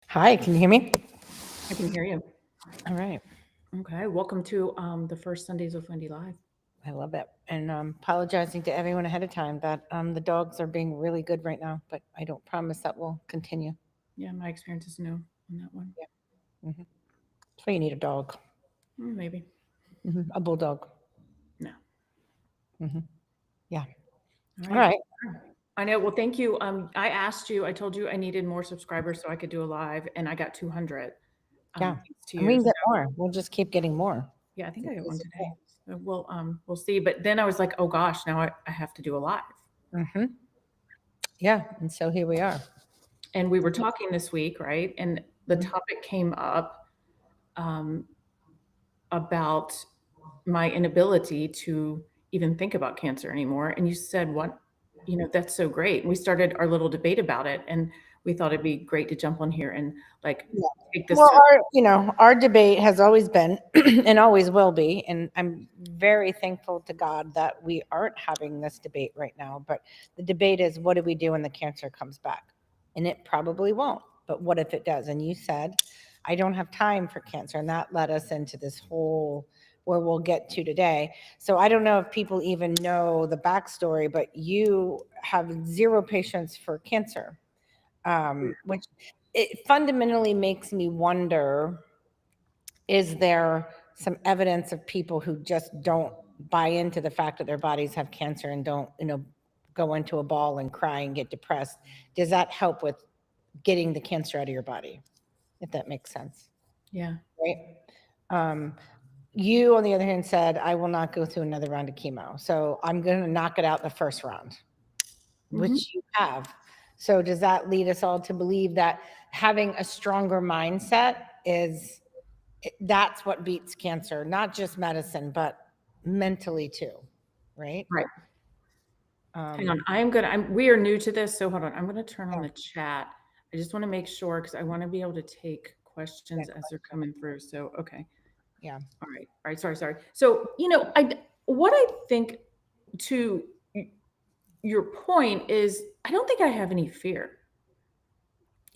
Hi, can you hear me? I can hear you. All right. Okay, welcome to the first Sundays with Wendy Live. I love it. And apologizing to everyone ahead of time that the dogs are being really good right now, but I don't promise that will continue. Yeah, my experience is new on that one. Yeah. Hmm. So you need a dog, Maybe. a bulldog. No. Hmm. Yeah. All All right. right. I know. Well, thank you. I asked you, I told you I needed more subscribers so I could do a live, and I got 200. Yeah. Thanks to And we you. can So, get more. We'll just keep getting more. yeah, I think I got This one is today. So we'll see. But then I was like, oh gosh, now I have to do a live. cool. Yeah. And so here we are. And we were talking this week, right? And the Mhm. topic came up um, about my inability to even think about cancer anymore. And you said, what, that's so great. And we started our little debate about it. And we thought it'd be great to jump on here and like Yeah. take this Well, to, our debate has always been and always will be, and I'm very thankful to God that we aren't having this debate right now. But the debate is, what do we do when the cancer comes back? And it probably won't. But what if it does? And you said, I don't have time for cancer, and that led us into this whole where we'll get to today. So I don't know if people even know the backstory, but you have zero patients for cancer, which it fundamentally makes me wonder, is there some evidence of people who just don't buy into the fact that their bodies have cancer and don't, go into a ball and cry and get depressed? Does that help with getting the cancer out of your body, if that makes sense? yeah. Right. Um, you, on the other hand, said, I will not go through another round of chemo. So I'm going to knock it out the first round, Hmm. which you have. So does that lead us all to believe that having a stronger mindset is that's what beats cancer, not just medicine, but mentally too, right? Right. Hang on. Um, We are new to this. So hold on. I'm going to turn on yeah, the chat. I just want to make sure because I want to be able to take questions that as they're question. coming through. So, okay. Yeah, All right. All right. Sorry. So, what I think to your point is I don't think I have any fear.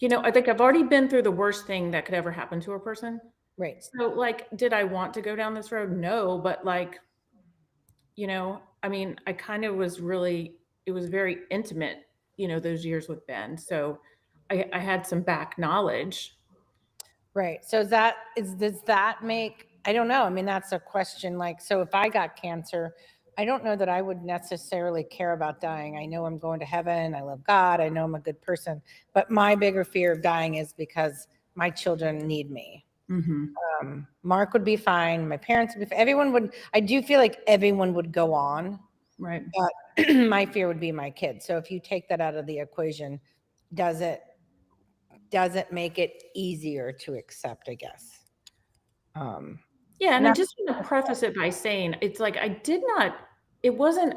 I think I've already been through the worst thing that could ever happen to a person. right. So, like, did I want to go down this road? No, but like, I mean, I kind of was really, it was very intimate, those years with Ben. So I had some back knowledge. Right. So does that make, I don't know. I mean, that's a question. Like, so if I got cancer, I don't know that I would necessarily care about dying. I know I'm going to heaven. I love God. I know I'm a good person. But my bigger fear of dying is because my children need me. Hmm. Mark would be fine. My parents would be, everyone would, I do feel like everyone would go on, Right. but my fear would be my kids. So if you take that out of the equation, does it, does it make it easier to accept, I guess? Um, Yeah. And I not, just want to preface it by saying it's like I did not, it wasn't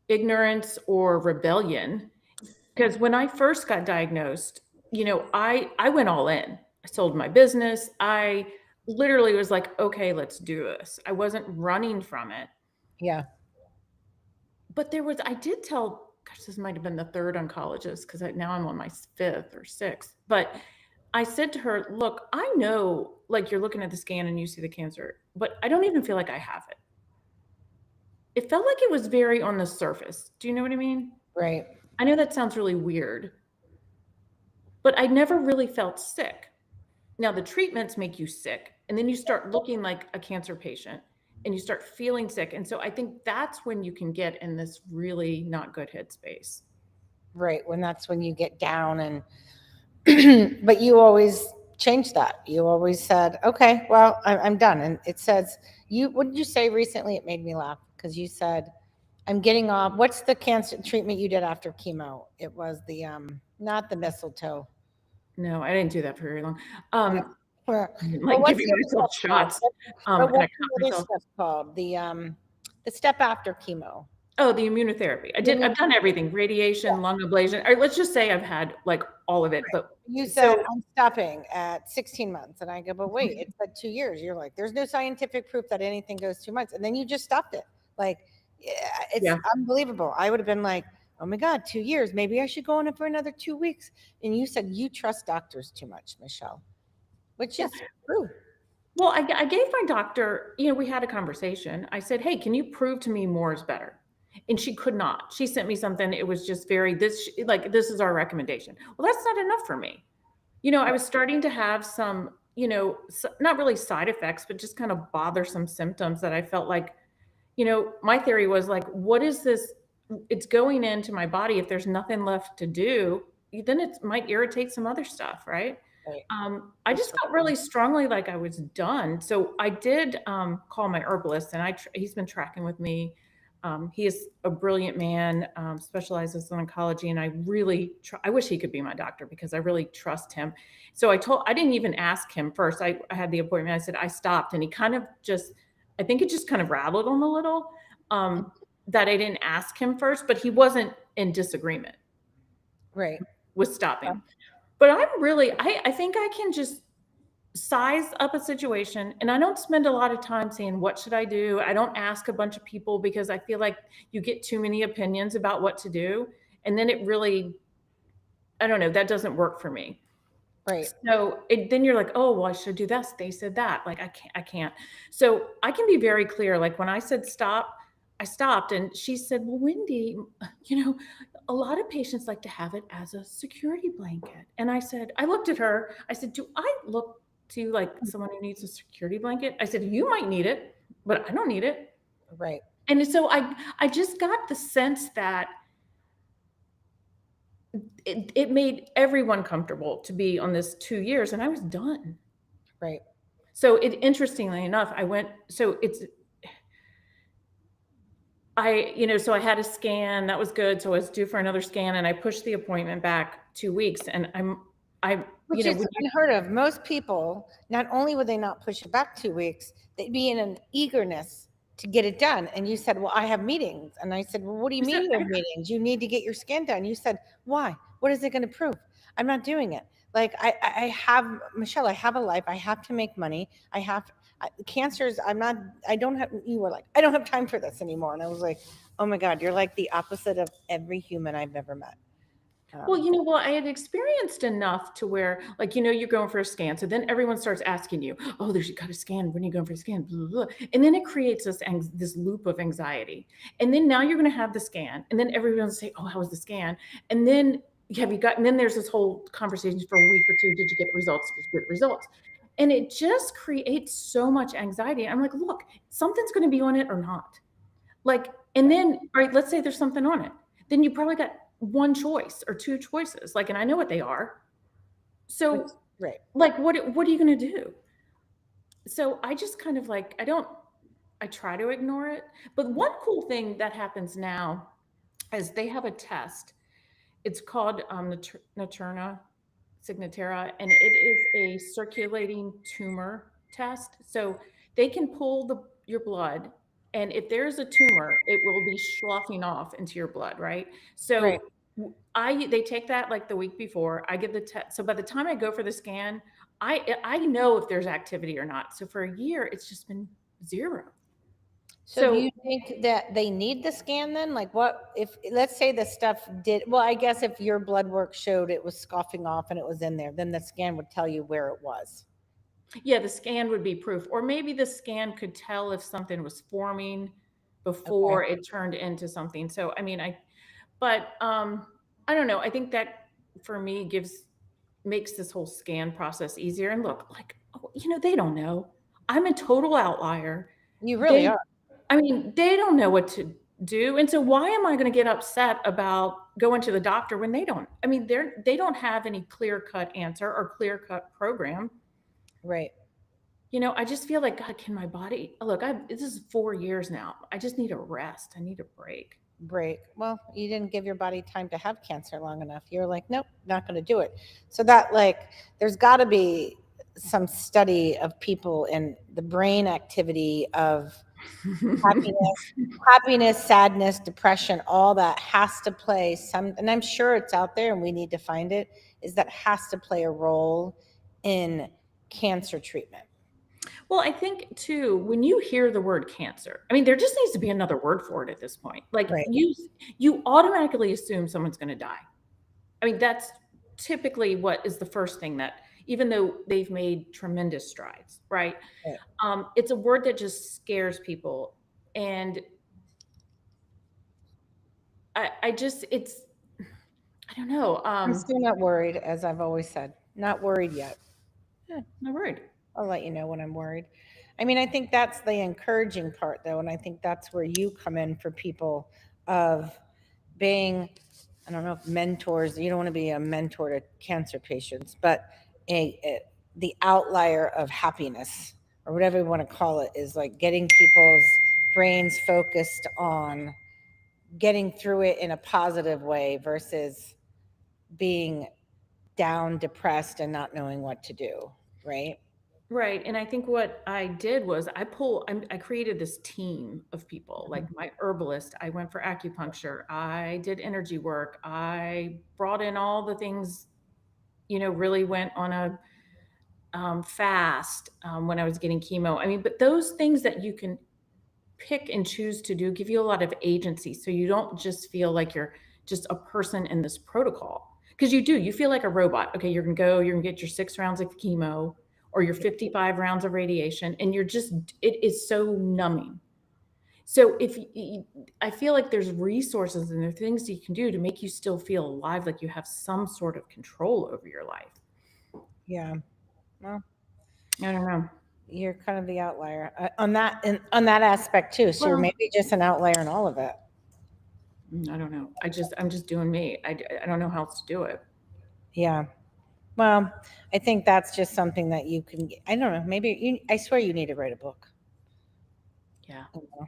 ignorance or rebellion. Because when I first got diagnosed, I went all in. I sold my business. I literally was like, okay, let's do this. I wasn't running from it. yeah, But I did tell, gosh, this might have been the third oncologist because now I'm on my fifth or sixth. But I said to her, look, I know like you're looking at the scan and you see the cancer, but I don't even feel like I have it. It felt like it was very on the surface. Do you know what I mean? right. I know that sounds really weird, but I never really felt sick. Now, the treatments make you sick, and then you start looking like a cancer patient and you start feeling sick. And so I think that's when you can get in this really not good headspace. Right. When that's when you get down and, but you always changed that. You always said, okay, well, I'm done. And it says, what did you say recently? It made me laugh because you said, I'm getting off. What's the cancer treatment you did after chemo? It was the, not the mistletoe. No, I didn't do that for very long. No. Well, I didn't well, like what's giving the other myself stuff called? shots, Or and I what's cut the other myself. stuff called? The step after chemo. Oh, the immunotherapy. The immune- I've done everything, yeah. radiation, lung ablation, or let's just say I've had like all of it. But You said, so I'm stopping at 16 months. And I go, but wait, it's like 2 years. You're like, there's no scientific proof that anything goes 2 months. And then you just stopped it. Like, yeah, it's yeah, unbelievable. I would have been like, oh my God, 2 years. Maybe I should go on it for another 2 weeks. And you said you trust doctors too much, Michele, which Yeah. is true. Well, I gave my doctor, you know, we had a conversation. I said, "Hey, can you prove to me more is better?" And she could not. She sent me something. It was just very like this is our recommendation. Well, that's not enough for me. You know, I was starting to have some, you know, not really side effects, but just kind of bothersome symptoms that I felt like, you know, my theory was like, what is this? It's going into my body. If there's nothing left to do, then it might irritate some other stuff, right? Right. I You're just so felt true. really strongly like I was done. So I did call my herbalist, and he's been tracking with me. He is a brilliant man, specializes in oncology, and I really I wish he could be my doctor because I really trust him. So I didn't even ask him first. I had the appointment. I said I stopped, and he kind of just, I think it just kind of rattled him a little, that I didn't ask him first, but he wasn't in disagreement Right. with stopping. But I'm really, I think I can just size up a situation, and I don't spend a lot of time saying, what should I do? I don't ask a bunch of people because I feel like you get too many opinions about what to do. And then it really, I don't know, that doesn't work for me. Right. So then you're like, oh, well, I should do this. They said that. Like, I can't. So I can be very clear. Like when I said stop, I stopped. And she said, well, Wendy, you know, a lot of patients like to have it as a security blanket. And I said, I looked at her. I said, do I look to you like someone who needs a security blanket? I said, you might need it, but I don't need it. Right. And so I just got the sense that it made everyone comfortable to be on this 2 years, and I was done. Right. So interestingly enough, so I had a scan that was good. So I was due for another scan, and I pushed the appointment back 2 weeks. And Which is unheard of. Most people, not only would they not push it back 2 weeks, they'd be in an eagerness to get it done. And you said, well, I have meetings. And I said, well, what do you mean you have meetings? You need to get your scan done. You said, why? What is it going to prove? I'm not doing it. Like I have, Michele, I have a life. I have to make money. Cancers. I don't have, you were like, I don't have time for this anymore. And I was like, oh my God, you're like the opposite of every human I've ever met. Well, I had experienced enough to where, like, you're going for a scan. So then everyone starts asking you, oh, there's, you got a scan. When are you going for a scan? Blah, blah, blah. And then it creates this loop of anxiety. And then now you're going to have the scan. And then everyone's say, oh, how was the scan? And then and then there's this whole conversation for a week or two. Did you get results? Did you get results? And it just creates so much anxiety. I'm like, look, something's going to be on it or not. Like, and then, all right, let's say there's something on it. Then you probably got one choice or two choices. Like, and I know what they are. So, right. like, what are you going to do? So I just kind of like, I try to ignore it. But one cool thing that happens now is they have a test. It's called Naturna Signatera, and it is a circulating tumor test. So they can pull your blood, and if there's a tumor, it will be sloughing off into your blood, right? So they take that like the week before. I get the test. So by the time I go for the scan, I know if there's activity or not. So for a year, it's just been zero. So do you think that they need the scan then? Like what if, let's say the stuff well, I guess if your blood work showed it was scoffing off and it was in there, then the scan would tell you where it was. Yeah, the scan would be proof. Or maybe the scan could tell if something was forming before it turned into something. So, I mean, I don't know. I think that for me makes this whole scan process easier. And look, like, they don't know. I'm a total outlier. You really are. I mean, they don't know what to do. And so why am I going to get upset about going to the doctor when they don't? I mean, they don't have any clear-cut answer or clear-cut program. Right. I just feel like, God, can my body look, this is 4 years now. I just need a rest. I need a break. Well, you didn't give your body time to have cancer long enough. You're like, nope, not going to do it. So that, like, there's got to be some study of people and the brain activity of happiness, sadness, depression, all that has to play and I'm sure it's out there and we need to find it, is that has to play a role in cancer treatment. Well, I think too, when you hear the word cancer, I mean, there just needs to be another word for it at this point. Like Right. you automatically assume someone's going to die. I mean, that's typically what is the first thing that, even though they've made tremendous strides, right? Right. It's a word that just scares people, and I just it's I don't know. I'm still not worried, as I've always said. Not worried yet. I'm worried. I'll let you know when I'm worried. I mean, I think that's the encouraging part, though, and I think that's where you come in for people of being, I don't know if mentors, you don't want to be a mentor to cancer patients, but the outlier of happiness or whatever you want to call it is like getting people's brains focused on getting through it in a positive way versus being down, depressed, and not knowing what to do, right? Right. And I think what I did was I created this team of people, like my herbalist. I went for acupuncture. I did energy work. I brought in all the things, really went on a fast when I was getting chemo. I mean, but those things that you can pick and choose to do give you a lot of agency. So you don't just feel like you're just a person in this protocol. Because you feel like a robot. Okay, you're gonna go, you're gonna get your 6 rounds of chemo or your 55 rounds of radiation, and it is so numbing. So I feel like there's resources and there are things that you can do to make you still feel alive, like you have some sort of control over your life. Yeah. Well, I don't know. you're kind of the outlier on that aspect too. So you're Well, maybe just an outlier in all of it. I don't know. I'm just doing me. I don't know how else to do it. Yeah. Well, I think that's just something that you can. I don't know. Maybe you. I swear you need to write a book. Yeah. You know?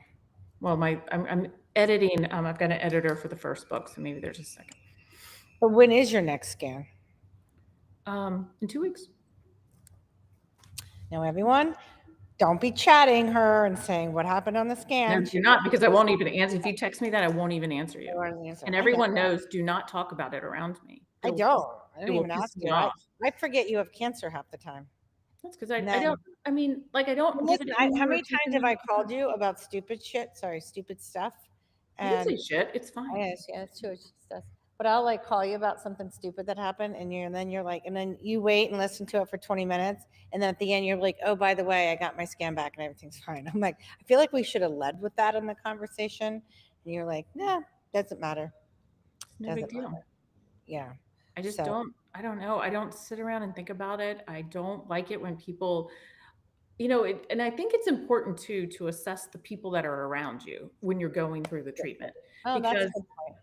Well, I'm editing. I've got an editor for the first book, so maybe there's a second. But when is your next scan? In 2 weeks. Now, everyone, don't be chatting her and saying what happened on the No, scan. do not, because I won't even answer. If you text me that, I won't even answer you. And I get everyone that. knows, do not talk about it around me. I don't. I It don't will even piss ask me you. off. I forget you have cancer half the time. That's because And I then, don't. I mean, like I don't give listen, it any how more many times have attention. I called you about stupid shit? Sorry, stupid stuff. You can And say shit. It's fine. yes, yeah, it's true. It's stuff. But I'll like call you about something stupid that happened, and then you're like, and then you wait and listen to it for 20 minutes, and then at the end you're like, oh, by the way, I got my scan back and everything's fine. I'm like, I feel like we should have led with that in the conversation, and you're like, nah, doesn't matter, No big doesn't deal. matter. Yeah. I just So don't. I don't know. I don't sit around and think about it. I don't like it when people, and I think it's important too to assess the people that are around you when you're going through the treatment, oh, that's a because good point.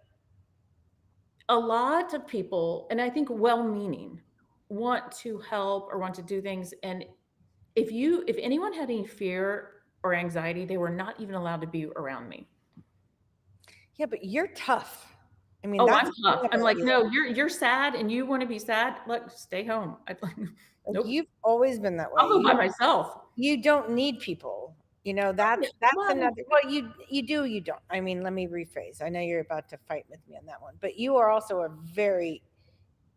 a lot of people, and I think well-meaning, want to help or want to do things. And if anyone had any fear or anxiety, they were not even allowed to be around me. Yeah, but you're tough. I mean, Oh, that's I'm the thing tough. I'm about like, you. no, you're sad and you want to be sad. Look, stay home. I'd like, Like nope. you've always been that I'll way. go by myself. You don't need people. That's Well, another. Well, you do, you don't. I mean, let me rephrase. I know you're about to fight with me on that one, but you are also a very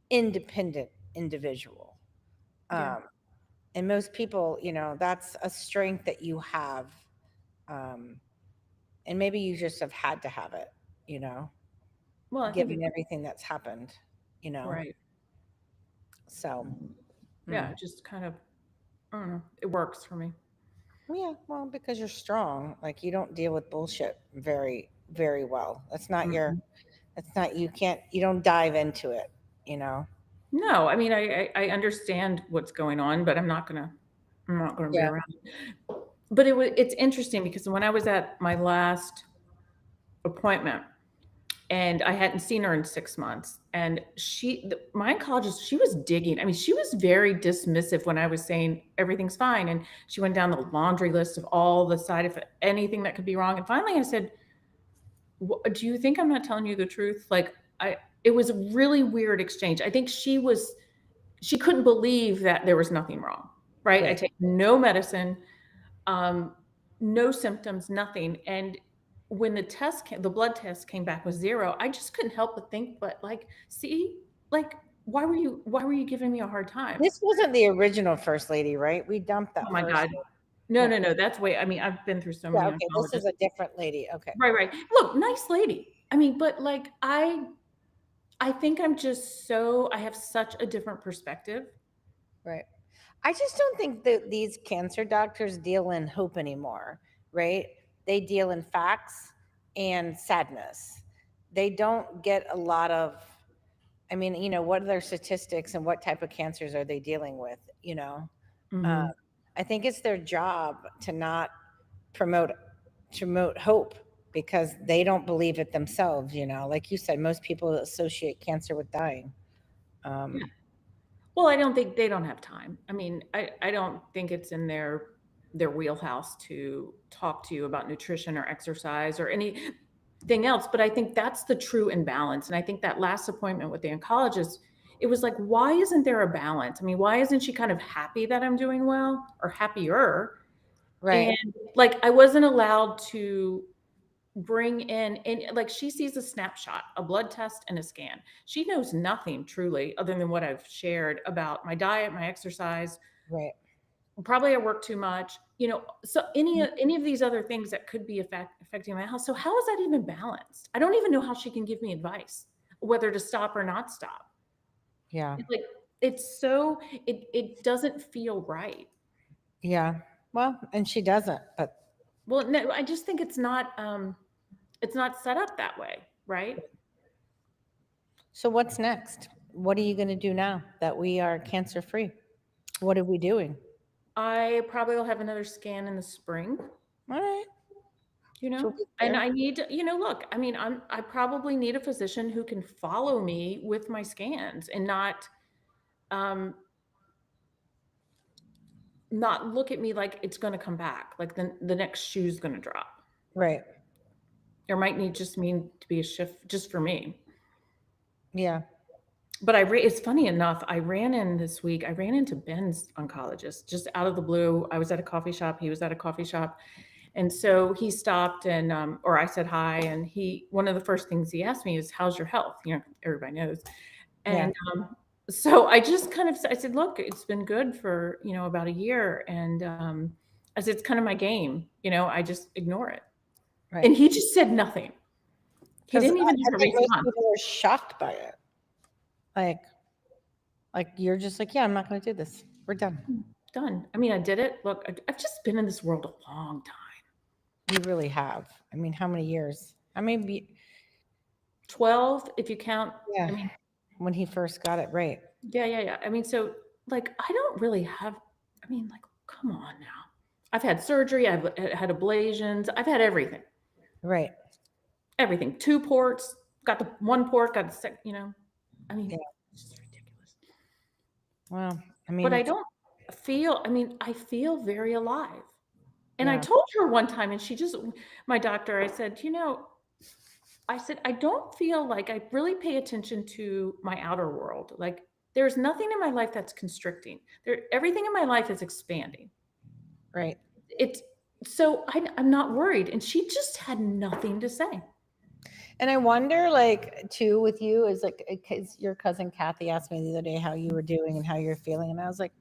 independent individual. yeah. Um, and most people, that's a strength that you have. Um, and maybe you just have had to have it, you know, Well, I think given it's everything that's happened, you know. right. So, Yeah, mm. it just kind of, I don't know. It works for me. Yeah, well, because you're strong, like you don't deal with bullshit very, very well. Mhm. That's not, you don't dive into it, you know? No, I mean, I understand what's going on, but I'm not gonna be Yeah. around. But it's interesting because when I was at my last appointment and I hadn't seen her in 6 months, and my oncologist, she was digging. I mean, she was very dismissive when I was saying everything's fine, and she went down the laundry list of all the side effects, anything that could be wrong, and finally I said, "Do you think I'm not telling you the truth?" Like, it was a really weird exchange. I think she couldn't believe that there was nothing wrong, right? I Right. take no medicine, um, no symptoms, nothing. And when the blood test came back with 0, I just couldn't help but think, but like, see, like why were you giving me a hard time? This wasn't the original first lady, right? We dumped Oh that my first God. lady. No, No. no, no, that's way I mean, I've been through so Yeah, many okay, this is oncologists. a different lady. Okay. Right, right. Look, nice lady. I mean, but, like, I think I'm just so I have such a different perspective. Right. I just don't think that these cancer doctors deal in hope anymore, right? They deal in facts and sadness. They don't get a lot of, I mean, what are their statistics and what type of cancers are they dealing with, Uh, Mhm. I think it's their job to not promote promote hope because they don't believe it themselves, Like you said, most people associate cancer with dying. Yeah. Um, Well, I don't think they don't have time. I mean, I don't think it's in their wheelhouse to talk to you about nutrition or exercise or anything else, but I think that's the true imbalance, and I think that last appointment with the oncologist, it was like, why isn't there a balance? I mean, why isn't she kind of happy that I'm doing well or happier? right, And, like, I wasn't allowed to bring in and like, she sees a snapshot, a blood test, and a scan. She knows nothing truly other than what I've shared about my diet, my exercise, right. probably I work too much, so any of these other things that could be affecting my health. So how is that even balanced? I don't even know how she can give me advice, whether to stop or not stop. Yeah. It's like it's so it doesn't feel right. Yeah. Well, and she doesn't, but Well, no, I just think it's not set up that way, right? so what's next? What are you going to do now that we are cancer free? What are we doing? I probably will have another scan in the spring, All right. She'll be and there. I need to, look, I mean, I probably need a physician who can follow me with my scans and um, not look at me like it's going to come back, like the next shoe's going to drop. Right. There might need just mean to be a shift just for me. Yeah. But it's funny enough, I ran in this week, I ran into Ben's oncologist just out of the blue. I was at a coffee shop, he was at a coffee shop. And so he stopped and, or I said hi, and one of the first things he asked me is, "How's your health?" Everybody knows. Yeah. And so I just kind of, I said, "Look, it's been good for, about a year." And I said, "It's kind of my game. I just ignore it." Right. And he just said nothing. He Because didn't even I have a think most response. people are shocked by it. Like, like you're just like, yeah, I'm not going to do this. We're done. Done. I mean, I did it. Look, I've just been in this world a long time. You really have. I mean, how many years? I mean, 12, if you count. I yeah, mean, when he first got it right. yeah, yeah, yeah. I mean, so like, I don't really have, I mean, like, come on now. I've had surgery, I've had ablations, I've had everything, Right. everything. Two ports, got the one port, got the second, I Yeah. mean, it's just ridiculous. Well, I mean, But I it's, don't I mean, I feel very alive. And I yeah. told her one time, and my doctor, I said, I don't feel like I really pay attention to my outer world. Like, there's nothing in my life that's constricting. Everything in my life is expanding. Right. It's so I'm not worried. And she just had nothing to say. And I wonder, like, too, with you is like, because your cousin Kathy asked me the other day how you were doing and how you're feeling. And I was like,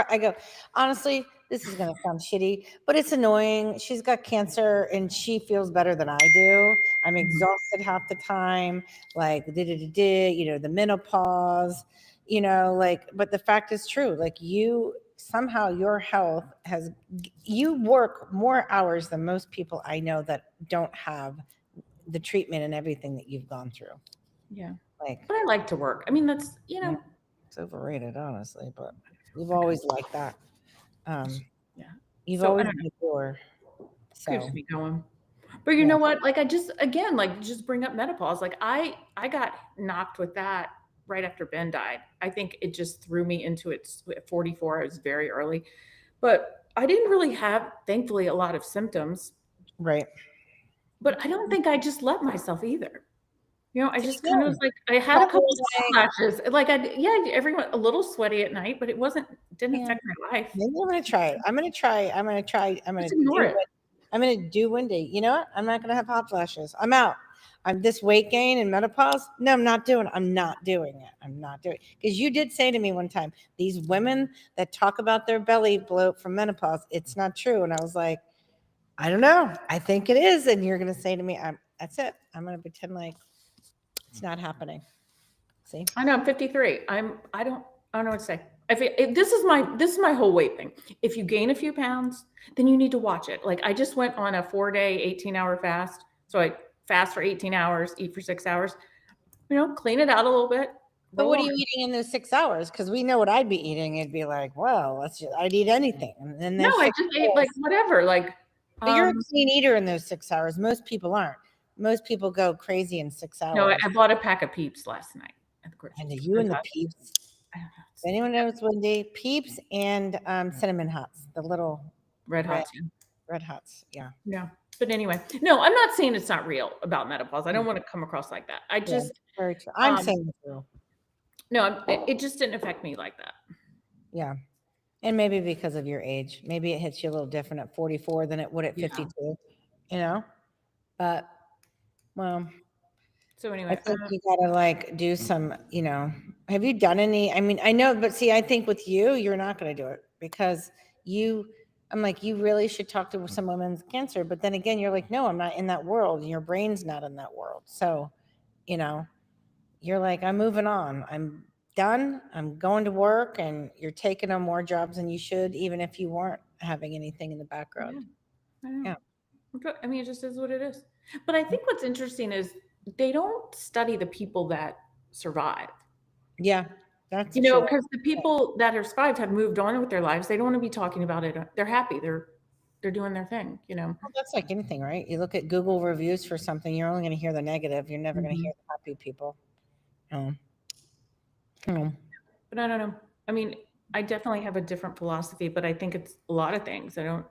I go, honestly, this is going to sound shitty, but it's annoying. She's got cancer and she feels better than I do. I'm Mhm. exhausted half the time, like, the menopause, like, but the fact is true. Like, somehow your health you work more hours than most people I know that don't have the treatment and everything that you've gone through. Yeah. Like, But I like to work. I mean, that's, yeah, it's overrated, honestly, but you've I got, always liked that. Um, yeah. you've So I always don't know. been a doer. Keeps So me going. But you yeah, know what? Like, I just, again, like, just bring up menopause. Like, I got knocked with that right after Ben died. I think it just threw me into it at 44. It was very early. But I didn't really have, thankfully, a lot of symptoms. right. But I don't think I just let myself either. I just kind of was Again, like, I had a that couple was of like, hot flashes. Like, everyone a little sweaty at night, but didn't yeah, affect my life. maybe I'm gonna try it. I'm gonna try. I'm gonna try. I'm gonna Just ignore do it. what I'm gonna do one day. You know what? I'm not gonna have hot flashes. I'm out. I'm this weight gain and menopause. No, I'm not doing it. I'm not doing it. I'm not doing it. Because you did say to me one time, these women that talk about their belly bloat from menopause, it's not true. And I was like, I don't know. I think it is. And you're going to say to me, that's it. I'm going to pretend like it's not happening. See? I know I'm 53. I don't know what to say. If this is my whole weight thing. If you gain a few pounds, then you need to watch it. Like I just went on a 4-day, 18-hour fast. So I fast for 18 hours, eat for 6 hours. Clean it out a little bit. But what are you eating in those 6 hours? Because we know what I'd be eating. It'd be like, well, I'd eat anything. And then No, I just ate like whatever. Like, but you're a clean eater in those 6 hours. Most people aren't. Most people go crazy in 6 hours. No, I bought a pack of Peeps last night. And you and the Peeps. If anyone knows Wendy, Peeps and cinnamon hots, the little red hots. Red hots, yeah. Yeah. But anyway, no, I'm not saying it's not real about menopause. I don't want to come across like that. I just very true. I'm saying it's real. No, it just didn't affect me like that. Yeah. And maybe because of your age, maybe it hits you a little different at 44 than it would at 52, but well, so anyway, I think you gotta like do some, have you done any, I mean, I know, but see, I think with you're not going to do it because I'm like, you really should talk to some women's cancer. But then again, you're like, no, I'm not in that world. And your brain's not in that world. So, you're like, I'm moving on. I'm done. I'm going to work, and you're taking on more jobs than you should, even if you weren't having anything in the background. Yeah. I mean, it just is what it is. But I think what's interesting is they don't study the people that survive. Yeah. That's because the people that have survived have moved on with their lives. They don't want to be talking about it. They're happy. They're doing their thing, Well, that's like anything, right? You look at Google reviews for something, you're only going to hear the negative. You're never going to hear the happy people. But I don't know. I mean, I definitely have a different philosophy, but I think it's a lot of things. I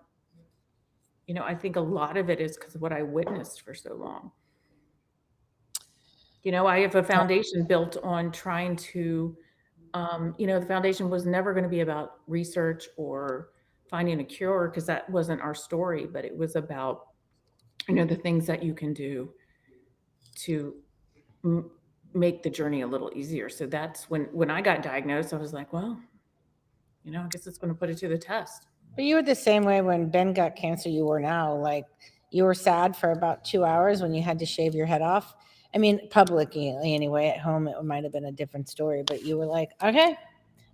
think a lot of it is because of what I witnessed for so long. I have a foundation built on trying to, the foundation was never going to be about research or finding a cure because that wasn't our story, but it was about, the things that you can do to make the journey a little easier. So that's when I got diagnosed, I was like, well, I guess it's going to put it to the test. But you were the same way when Ben got cancer you were now. Like you were sad for about 2 hours when you had to shave your head off. I mean, publicly anyway. At home, it might have been a different story. But you were like, okay,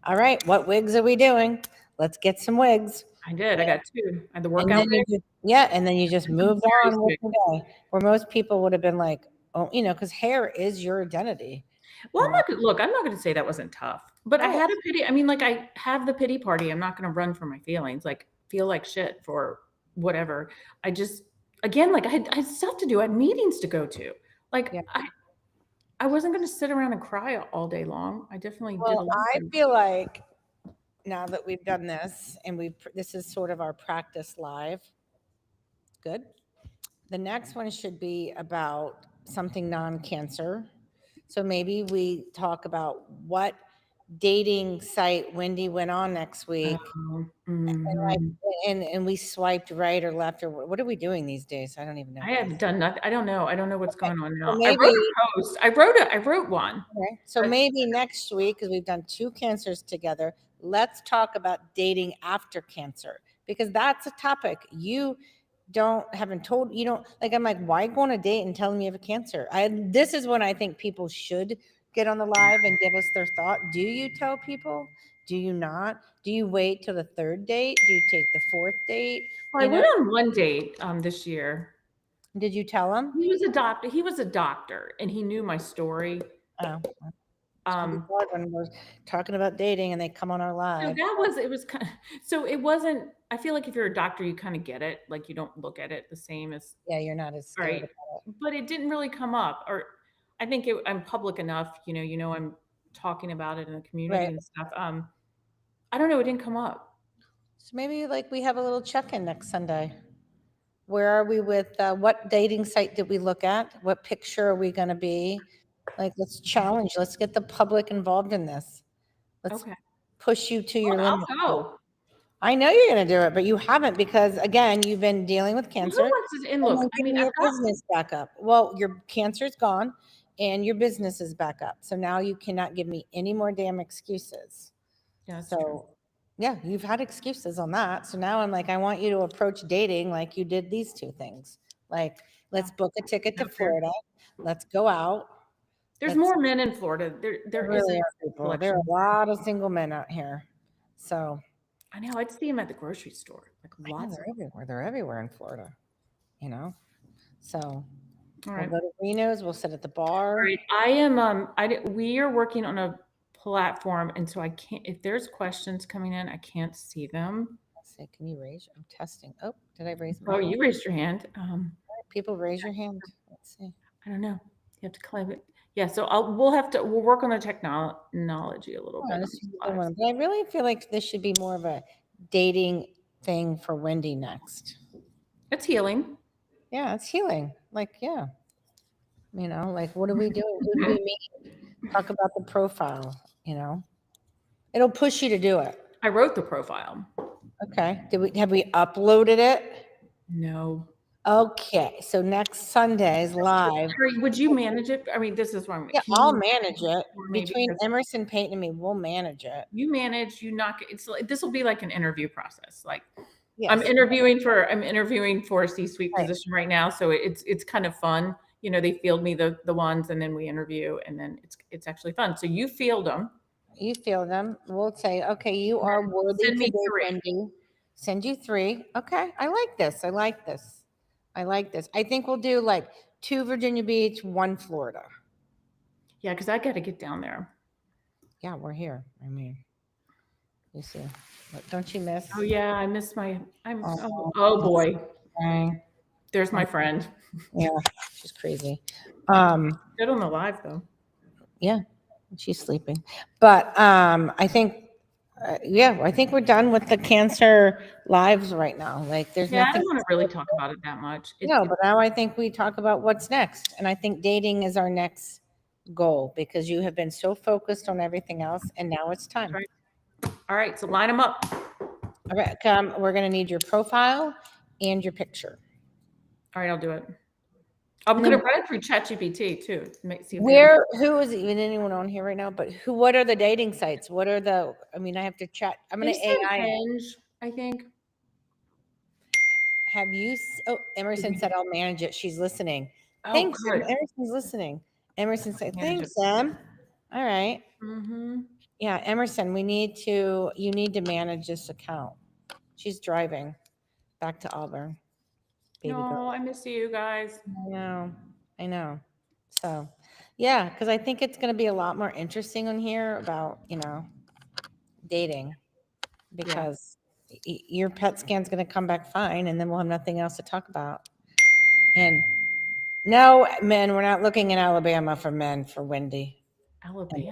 all right, what wigs are we doing? Let's get some wigs. I did. I got 2. I had the workout wig. And then you just moved on with the day. Where most people would have been like, oh, because hair is your identity. Well, I'm not going to say that wasn't tough, but I had a pity. I mean, like I have the pity party. I'm not going to run from my feelings, like feel like shit for whatever. I just, again, like I had stuff to do. I had meetings to go to. Like I wasn't going to sit around and cry all day long. I definitely did. I feel like now that we've done this and this is sort of our practice live. Good. The next one should be about something non-cancer. So maybe we talk about what dating site Wendy went on next week. And we swiped right or left, or what are we doing these days? I don't even know. I haven't done nothing. I don't know. I don't know what's going on now. Maybe, I wrote a post. I wrote one. Okay. So maybe next week, because we've done 2 cancers together, let's talk about dating after cancer, because that's a topic you haven't told. You don't like, I'm like, why go on a date and tell them you have a cancer? This is when I think people should get on the live and give us their thought. Do you tell people? Do you not? Do you wait till the 3rd date? Do you take the 4th date? Well, I went on one date this year. Did you tell him? He was a doctor and he knew my story. Oh. When we're talking about dating and they come on our live. So it wasn't, I feel like if you're a doctor, you kind of get it. Like you don't look at it the same as. Yeah, you're not as scared about it. But it didn't really come up, or I think I'm public enough, I'm talking about it in the community and stuff. I don't know. It didn't come up. So maybe like we have a little check-in next Sunday. Where are we with, what dating site did we look at? What picture are we going to be? Like, let's challenge. Let's get the public involved in this. Let's push you to your limit. I know you're going to do it, but you haven't because, again, you've been dealing with Who cancer wants to? And and look, then I mean, getting I've your got. business back up. Well, your cancer's gone and your business is back up. So now you cannot give me any more damn excuses. Yeah, that's true. So, yeah, you've had excuses on that. So now I'm like, I want you to approach dating like you did these two things. Like, let's book a ticket to Out there. Florida. Let's go out. There's Let's, more men in Florida. There there isn't really a are people. There are selection. a lot of single men out here. So, I know. I'd see him at the grocery store, like I know lots of. they're everywhere. They're everywhere in Florida, you know? So, All we'll right. go to Reno's. We'll sit at the All bar. right. I am. We are working on a platform, and so I can't. If there's questions coming in, I can't see them. Let's see. Can you raise? I'm testing. Oh, did I raise my Oh, hand? you raised your hand. People raise your hand. Let's see. I don't know. You have to claim it. Yeah. So we'll work on the technology a little Oh, bit. this is a good one. But I really feel like this should be more of a dating thing for Wendy next. It's healing. Yeah, it's healing. Like, yeah. Like what are we doing? Who do we meet? Talk about the profile, It'll push you to do it. I wrote the profile. Okay. Have we uploaded it? No. Okay. So next Sunday's live. Terry, would you manage it? I mean, this is why Yeah, I'll manage it. Between because Emerson, Peyton, and me, we'll manage it. you manage, you knock it. It's like this will be like an interview process. Like Yes. I'm interviewing for a C-suite Right. position right now, so it's kind of fun. They field me the ones, and then we interview, and then it's actually fun. So you field them. You feel them. We'll say, okay, you are worthy Send me today, 3. Wendy. Send you 3. Okay. I like this. I like this. I like this. I think we'll do like 2 Virginia Beach, 1 Florida. Yeah, because I got to get down there. Yeah, we're here. I mean, you see. Don't you miss? Oh yeah, I miss my. Oh boy. Dang. There's my friend. Yeah, she's crazy. Good on the live though. Yeah, she's sleeping. But I think, I think we're done with the cancer lives right now. Like, there's Yeah, I nothing. don't want to really talk about it that much. No, but now I think we talk about what's next. And I think dating is our next goal because you have been so focused on everything else. And now it's time. Right. All right, so line them up. All right, we're going to need your profile and your picture. All right, I'll do it. I'm going to run it through ChatGPT too. See if who is even anyone on here right now? But what are the dating sites? What are the? I mean, I have to chat. I'm going to AI. Hinge, I think. Have you? Oh, Emerson said I'll manage it. She's listening. Oh, Thanks, good. Emerson's listening. Emerson said, Manage "Thanks, Sam." All right. Mm-hmm. Yeah, Emerson, you need to manage this account. She's driving back to Auburn. Baby girl. I miss you guys. I know. So, yeah, because I think it's going to be a lot more interesting on here about, dating because your PET scan's going to come back fine and then we'll have nothing else to talk about. And no, men, we're not looking in Alabama for men for Wendy. Alabama.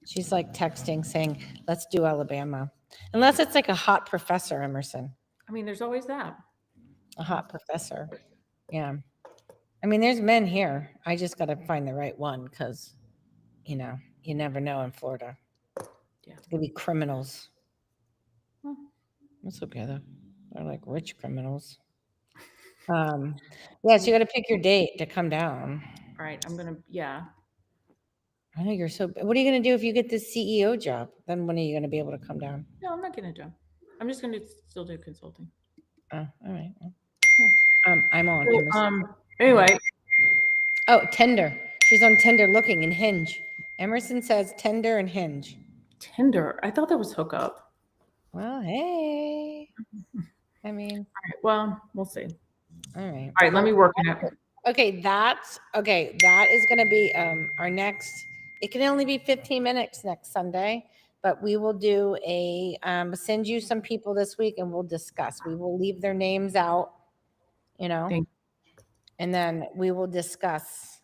She's like texting saying, let's do Alabama. Unless it's like a hot professor, Emerson. I mean, there's always that. A hot professor. Yeah. I mean, there's men here. I just got to find the right one because, you never know in Florida. Yeah. It's going to be criminals. Well, that's okay, though. They're like rich criminals. So you got to pick your date to come down. All right. I'm going to, yeah. I know you're so. What are you going to do if you get this CEO job? Then when are you going to be able to come down? No, I'm not getting a job. I'm just going to still do consulting. Oh, all right. I'm on. So, anyway. Oh, Tinder. She's on Tinder looking and Hinge. Emerson says Tinder and Hinge. Tinder. I thought that was hookup. Well, hey. I mean. All right. Well, we'll see. All right. All right. Let me work on it. Okay. That is going to be our next. It can only be 15 minutes next Sunday, but we will do send you some people this week and we'll discuss. We will leave their names out, and then we will discuss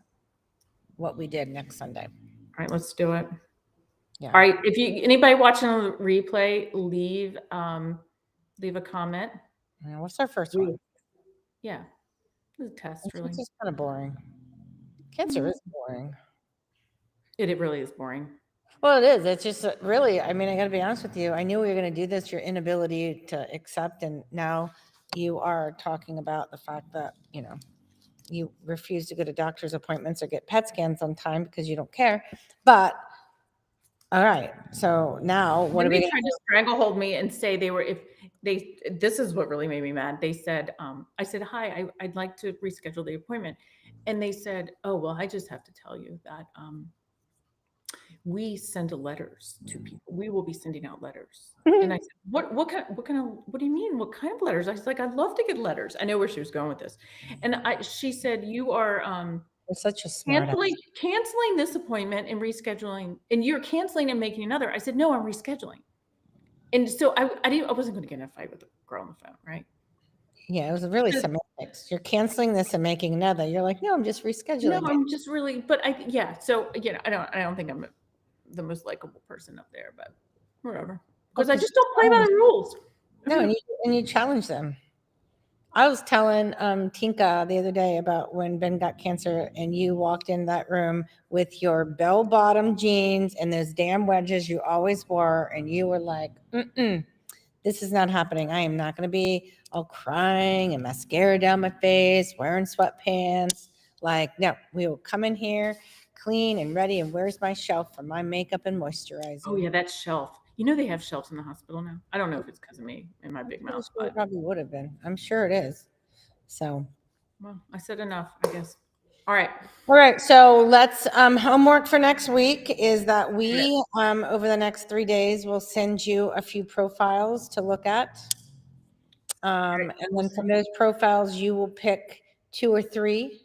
what we did next Sunday. All right, let's do it. Yeah. All right. If anybody watching on the replay, leave a comment. What's our first one? Yeah. The test really. It's kind of boring. Cancer is boring. It really is boring. Well, it is. It's just really, I mean, I got to be honest with you. I knew we were going to do this, your inability to accept. And now you are talking about the fact that, you refuse to go to doctor's appointments or get PET scans on time because you don't care. But, all right. So now what Then are we they going tried to stranglehold me and say they were if they this is what really made me mad. They said, I said, "Hi, I'd like to reschedule the appointment." And they said, "Oh, well, I just have to tell you that we send letters to people. We will be sending out letters." And I to? said, what do you mean? What kind of letters?" I was like, "I'd love to get letters." I know where she was going with this. And she said, "You are You're such a smart ass. canceling this appointment and rescheduling, and you're canceling and making another." I said, "No, I'm rescheduling." And so I wasn't going to get in a fight with the girl on the phone, right? Yeah, it was really semantics. You're canceling this and making another. You're like, no, I'm just No, rescheduling it. I'm just really, but yeah. So I don't think I'm the most likable person up there, but whatever. Because I Because just don't play by the rules. no, and you challenge them. I was telling Tinka the other day about when Ben got cancer and you walked in that room with your bell bottom jeans and those damn wedges you always wore, and you were like, this is not happening. I am not going to be all crying and mascara down my face, wearing sweatpants. Like, no, we will come in here clean and ready. And where's my shelf for my makeup and moisturizer? Oh yeah, that shelf. You know they have shelves in the hospital now. I don't know if it's because of me and my big Pretty mouth, sure it but probably would have been. I'm sure it is. So, well, I said enough, I guess. All right. all right. So let's homework for next week is that Okay. we over the next 3 days will send you a few profiles to look at. And then from those profiles, you will pick 2 or 3.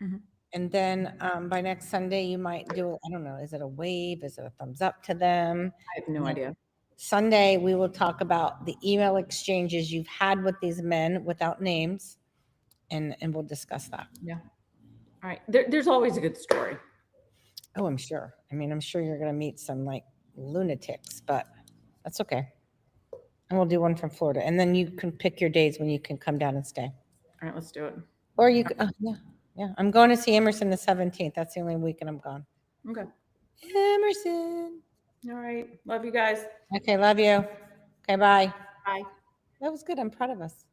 Mhm. And then by next Sunday, you might do, I don't know, is it a wave? Is it a thumbs up to them? I have no idea. Sunday, we will talk about the email exchanges you've had with these men without names, and we'll discuss that. Yeah. All right. There's always a good story. Oh, I'm sure. I mean, I'm sure you're going to meet some like lunatics, but that's okay. And we'll do one from Florida. And then you can pick your days when you can come down and stay. All right, let's do it. Or you, yeah. I'm going to see Emerson the 17th. That's the only weekend I'm gone. Okay. Emerson. All right. Love you guys. Okay, love you. Okay, bye. Bye. That was good. I'm proud of us.